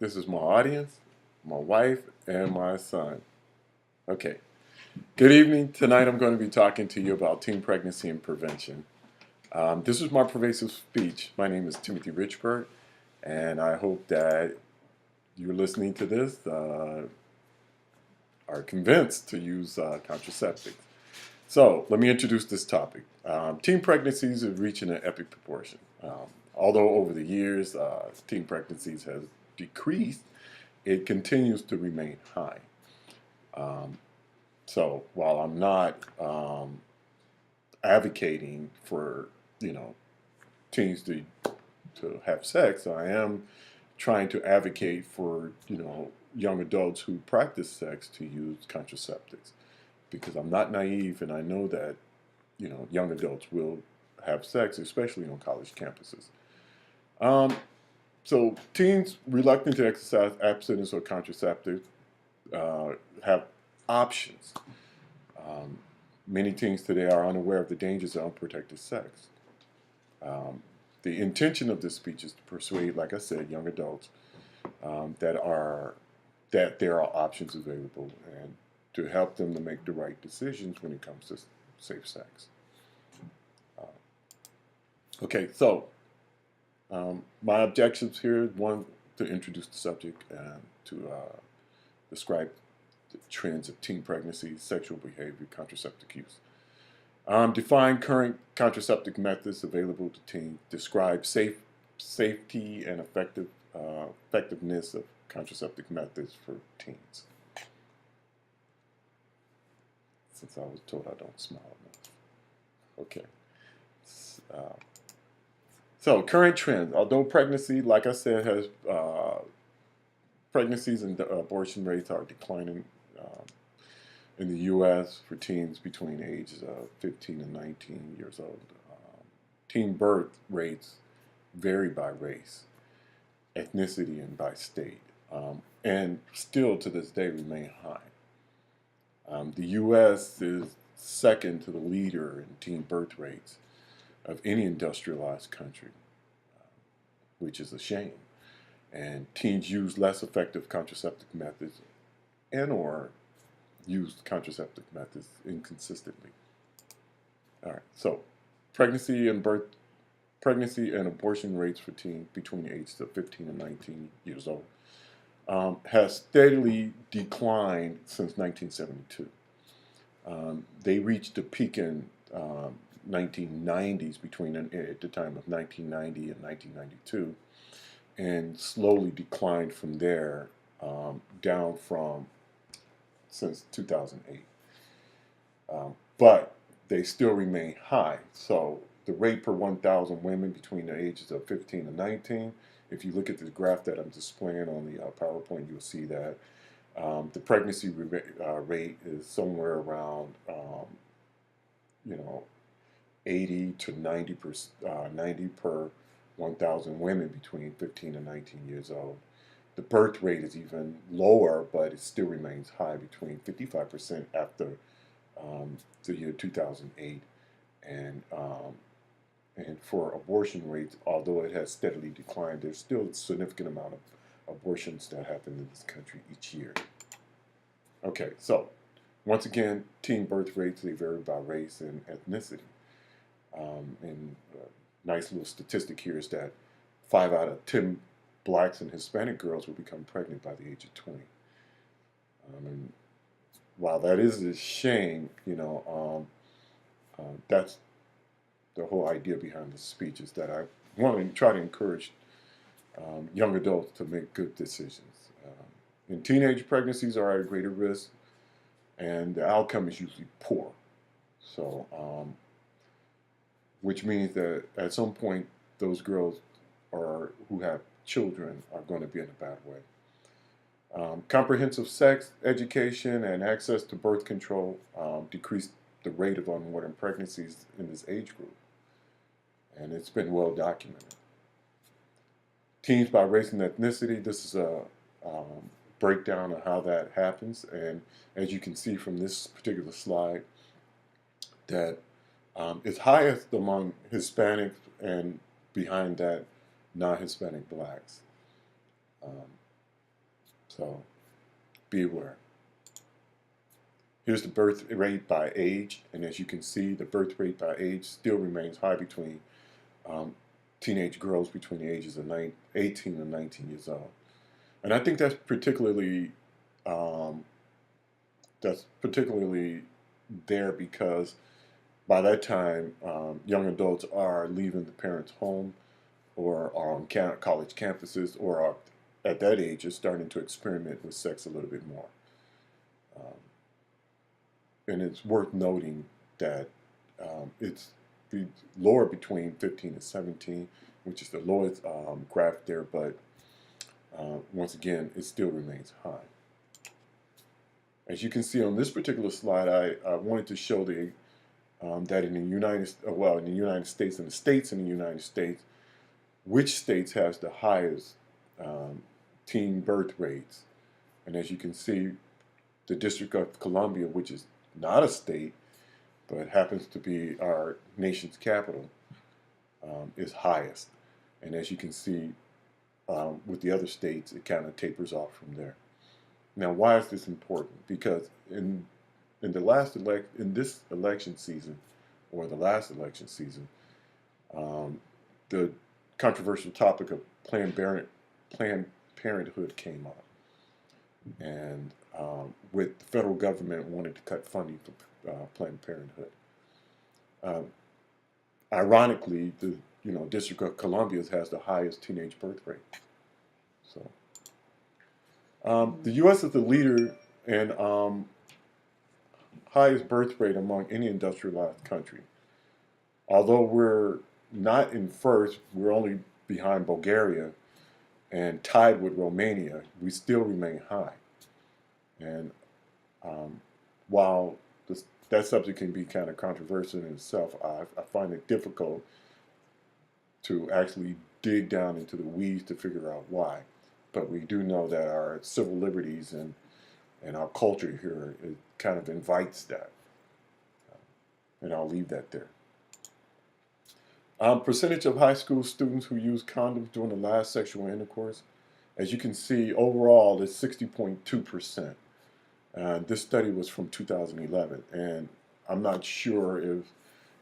This is my audience, my wife, and my son. Okay. Good evening. Tonight I'm going to be talking to you about teen pregnancy and prevention. This is my pervasive speech. My name is Timothy Richburg, and I hope that you're listening to this are convinced to use contraceptives. So let me introduce this topic. Teen pregnancies are reaching an epic proportion. Although over the years teen pregnancies has decreased, it continues to remain high. So while I'm not advocating for teens to have sex, I am trying to advocate for young adults who practice sex to use contraceptives, because I'm not naive and I know that young adults will have sex, especially on college campuses. So teens reluctant to exercise abstinence or contraceptive have options. Many teens today are unaware of the dangers of unprotected sex. The intention of this speech is to persuade, like I said, young adults that there are options available and to help them to make the right decisions when it comes to safe sex. Okay, so my objectives here: one, to introduce the subject and to describe the trends of teen pregnancy, sexual behavior, contraceptive use. Define current contraceptive methods available to teens. Describe safety and effectiveness of contraceptive methods for teens. Since I was told I don't smile enough. Okay. So current trends. Although pregnancy, like I said, has pregnancies and abortion rates are declining in the U.S. for teens between ages of 15 and 19 years old. Teen birth rates vary by race, ethnicity, and by state, and still to this day remain high. The U.S. is second to the leader in teen birth rates of any industrialized country, which is a shame. And teens use less effective contraceptive methods and/or use contraceptive methods inconsistently. All right, so pregnancy and abortion rates for teens between the ages of 15 and 19 years old has steadily declined since 1972. They reached a peak in 1990s at the time of 1990 and 1992, and slowly declined from there down from since 2008. But they still remain high. So the rate per 1,000 women between the ages of 15 and 19, if you look at the graph that I'm displaying on the PowerPoint, you'll see that the pregnancy rate is somewhere around 80 to 90 per 1,000 women between 15 and 19 years old. The birth rate is even lower, but it still remains high, between 55% after the year 2008, and for abortion rates, although it has steadily declined, there's still a significant amount of abortions that happen in this country each year. Okay, so once again, teen birth rates, they vary by race and ethnicity. And nice little statistic here is that 5 out of 10 blacks and Hispanic girls will become pregnant by the age of 20. And while that is a shame, that's the whole idea behind this speech, is that I want to try to encourage young adults to make good decisions. And teenage pregnancies are at a greater risk, and the outcome is usually poor. So, which means that at some point, those girls who have children are going to be in a bad way. Comprehensive sex education and access to birth control decrease the rate of unwanted pregnancies in this age group, and it's been well documented. Teens by race and ethnicity, this is a breakdown of how that happens, and as you can see from this particular slide, that it's highest among Hispanics, and behind that, non-Hispanic blacks. So be aware. Here's the birth rate by age, and as you can see, the birth rate by age still remains high between um, teenage girls between the ages of 18 and 19 years old. And I think um, that's particularly there because by that time, young adults are leaving the parents' home or are on college campuses or are at that age is starting to experiment with sex a little bit more. Um, and it's worth noting that it's lower between 15 and 17, which is the lowest graph there, but once again, it still remains high. As you can see on this particular slide, I wanted to show that in the United States and the states in the United States, which states has the highest um, teen birth rates. And as you can see, the District of Columbia, which is not a state, but happens to be our nation's capital, is highest. And as you can see, with the other states, it kind of tapers off from there. Now, why is this important? Because in this election season, or the last election season, the controversial topic of Planned Parenthood came up, and with the federal government wanting to cut funding for Planned Parenthood. Um, Ironically, the District of Columbia has the highest teenage birth rate. So, the U.S. is the leader in highest birth rate among any industrialized country. Although we're not in first, we're only behind Bulgaria and tied with Romania. We still remain high. And while that subject can be kind of controversial in itself, I find it difficult to actually dig down into the weeds to figure out why. But we do know that our civil liberties and our culture here, it kind of invites that. And I'll leave that there. Percentage of high school students who use condoms during the last sexual intercourse. As you can see, overall, it's 60.2%. This study was from 2011, and I'm not sure if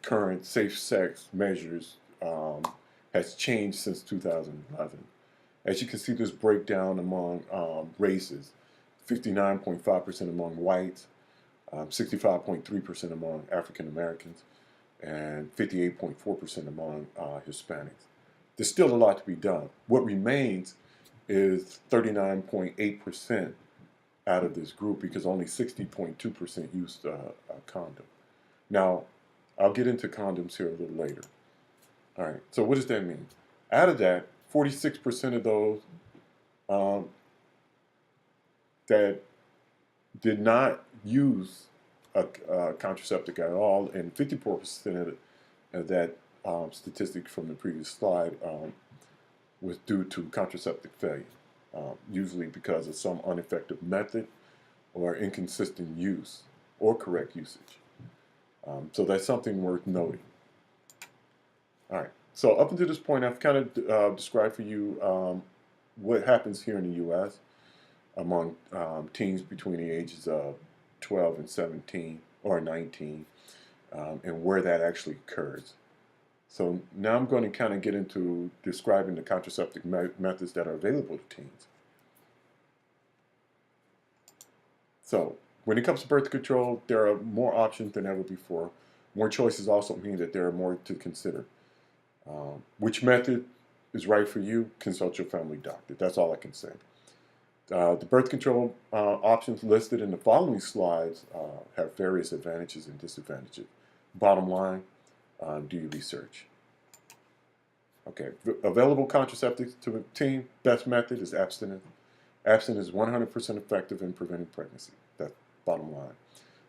current safe sex measures has changed since 2011. As you can see, this breakdown among races: 59.5% among whites, 65.3% among African Americans, and 58.4% among Hispanics. There's still a lot to be done. What remains is 39.8% out of this group because only 60.2% used a condom. Now, I'll get into condoms here a little later. All right, so what does that mean? Out of that, 46% of those that did not use a contraceptive at all, and 54% of that statistic from the previous slide was due to contraceptive failure, usually because of some ineffective method or inconsistent use or correct usage. So that's something worth noting. All right, so up until this point, I've kind of described for you what happens here in the U.S. among teens between the ages of 12 and 17 or 19, and where that actually occurs. So now I'm going to kind of get into describing the contraceptive methods that are available to teens. So when it comes to birth control, there are more options than ever before. More choices also mean that there are more to consider. Which method is right for you? Consult your family doctor. That's all I can say. The birth control options listed in the following slides have various advantages and disadvantages. Bottom line, do your research. Okay, available contraceptives to a teen, best method is abstinence. Abstinence is 100% effective in preventing pregnancy. That's bottom line.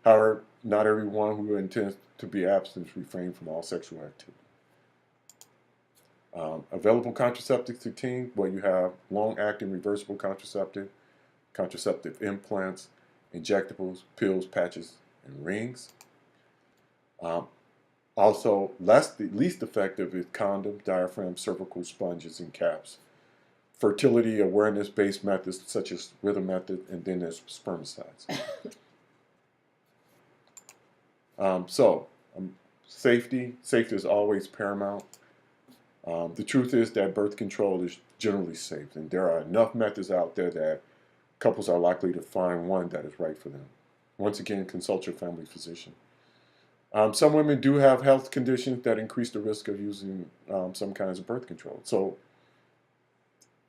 However, not everyone who intends to be abstinent refrain from all sexual activity. Available contraceptives to teens, well, you have long-acting reversible contraceptive, contraceptive implants, injectables, pills, patches, and rings. Also, the least effective is condom, diaphragm, cervical sponges, and caps. fertility awareness-based methods such as rhythm method, and then there's spermicides. So, safety is always paramount. The truth is that birth control is generally safe, and there are enough methods out there that couples are likely to find one that is right for them. Once again, consult your family physician. Some women do have health conditions that increase the risk of using some kinds of birth control. So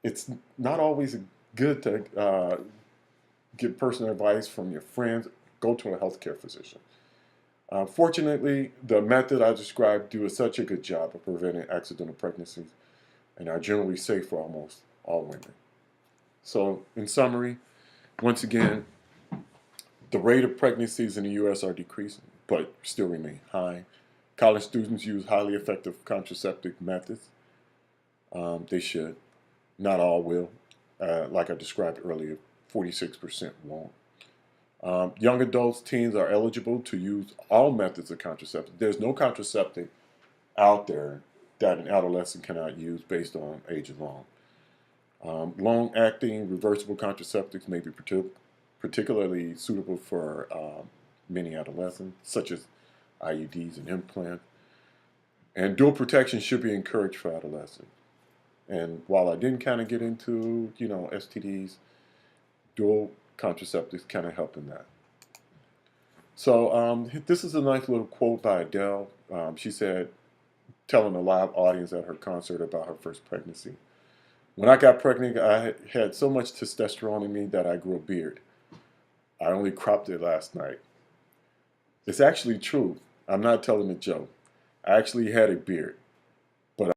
it's not always good to get personal advice from your friends. Go to a healthcare physician. Fortunately, the method I described do such a good job of preventing accidental pregnancies and are generally safe for almost all women. So, in summary, once again, the rate of pregnancies in the U.S. are decreasing, but still remain high. College students use highly effective contraceptive methods. They should. Not all will. Like I described earlier, 46% won't. Young adults, teens are eligible to use all methods of contraception. There's no contraceptive out there that an adolescent cannot use based on age alone. Long-acting reversible contraceptives may be particularly suitable for many adolescents, such as IUDs and implants. And dual protection should be encouraged for adolescents. And while I didn't kind of get into, STDs, dual contraceptives kind of help in that. So this is a nice little quote by Adele. She said, telling a live audience at her concert about her first pregnancy. When I got pregnant, I had so much testosterone in me that I grew a beard. I only cropped it last night. It's actually true. I'm not telling a joke. I actually had a beard.